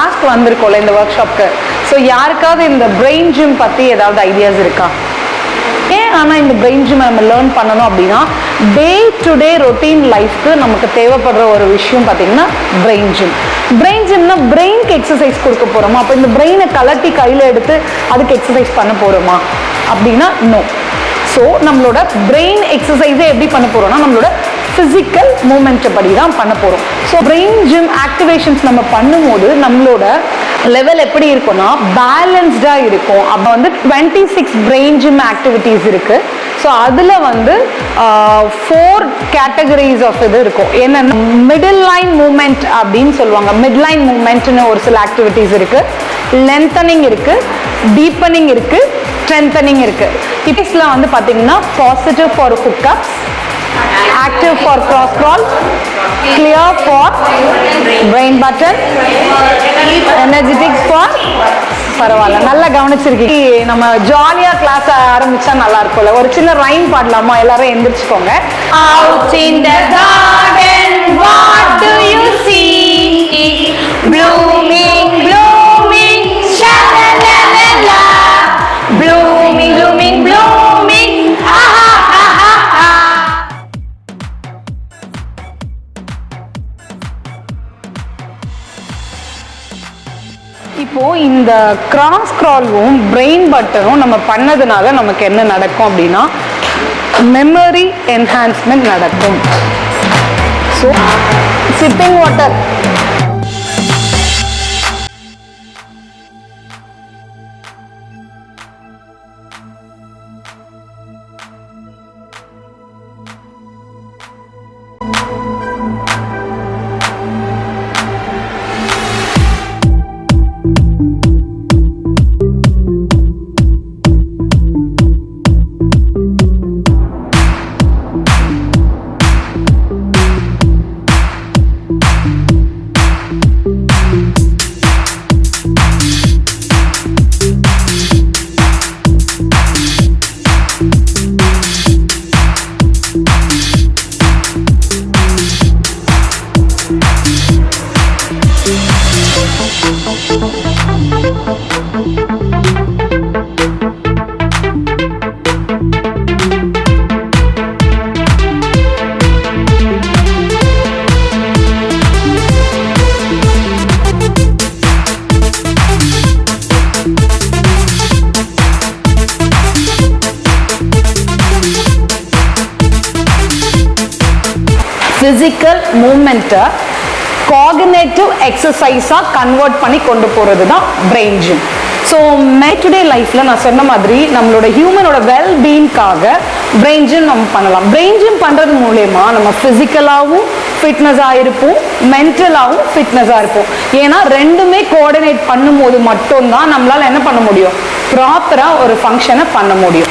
Ask வந்திருக்கோம்ல இந்த work ஷாப்க்கு. So யாருக்காவது இந்த பிரெயின் ஜிம் பற்றி ஏதாவது ஐடியாஸ் இருக்கா? ஆனால் இந்த பிரெயின் ஜிம் நம்ம லேர்ன் பண்ணணும் அப்படின்னா டே டு டே ரொட்டீன் லைஃப்க்கு நமக்கு தேவைப்படுற ஒரு விஷயம் பார்த்தீங்கன்னா பிரெயின் ஜிம். பிரெயின் ஜிம்னா பிரெயின்க்கு எக்ஸசைஸ் கொடுக்க போகிறோமா? அப்போ இந்த பிரெயினை கலட்டி கையில் எடுத்து அதுக்கு எக்ஸசைஸ் பண்ண போகிறோமா அப்படின்னா நோ. ஸோ நம்மளோட பிரெயின் எக்ஸசைஸே எப்படி பண்ண போகிறோம்னா நம்மளோட ஃபிசிக்கல் மூமெண்ட்டை படி தான் பண்ண போகிறோம். ஸோ பிரெயின் ஜிம் ஆக்டிவேஷன்ஸ் நம்ம பண்ணும்போது நம்மளோட லெவல் எப்படி இருக்கும்னா பேலன்ஸ்டாக இருக்கும். அப்போ வந்து 26 பிரெயின் ஜிம் ஆக்டிவிட்டீஸ் இருக்குது. ஸோ அதில் வந்து 4 கேட்டகரிஸ் ஆஃப் இது இருக்கும். என்னென்னா மிடில் லைன் மூமெண்ட் அப்படின்னு சொல்லுவாங்க. மிட் லைன் மூமெண்ட்னு ஒரு சில ஆக்டிவிட்டீஸ் இருக்குது. லென்த்தனிங் இருக்குது, டீப்பனிங் இருக்குது, ஸ்ட்ரென்தனிங் இருக்குது. டிப்ஸ்ல வந்து பார்த்தீங்கன்னா positive for hookups, active for cross crawl, clear for brain button, energetic for பரவாயில்ல நல்லா கவனிச்சிருக்கீங்க. நம்ம ஜாலியா கிளாஸ் ஆரம்பிச்சா நல்லா இருக்கும்ல. ஒரு சின்ன ரைம் பாடலாமா? எல்லாரும் எந்திரிச்சுக்கோங்க. Out in the garden what do you see? Blooming blooming sha-la-la-la-la, blooming blooming blooming இப்போ இந்த கிராஸ் கிராலும் பிரெயின் பட்டனும் நம்ம பண்ணதுனால நமக்கு என்ன நடக்கும் அப்படின்னா மெமரி என்ஹான்ஸ்மெண்ட் நடக்கும். ஸோ சிப்பிங் வாட்டர், ஃபிசிக்கல் மூமெண்ட்டை காக்னிட்டிவ் எக்ஸசைஸாக கன்வெர்ட் பண்ணி கொண்டு போகிறது தான் பிரெயின் ஜிம். ஸோ மே டுடே லைஃப்பில் நான் சொன்ன மாதிரி நம்மளோட ஹியூமனோட வெல்பீயிங்காக பிரெயின் ஜிம் நம்ம பண்ணலாம். பிரெயின் ஜிம் பண்ணுறது மூலயமா நம்ம ஃபிசிக்கலாகவும் ஃபிட்னஸாக இருப்போம், மென்டலாகவும் ஃபிட்னஸாக இருப்போம். ஏன்னா ரெண்டுமே கோஆர்டினேட் பண்ணும்போது மட்டும்தான் நம்மளால் என்ன பண்ண முடியும், ப்ராப்பராக ஒரு ஃபங்க்ஷனை பண்ண முடியும்.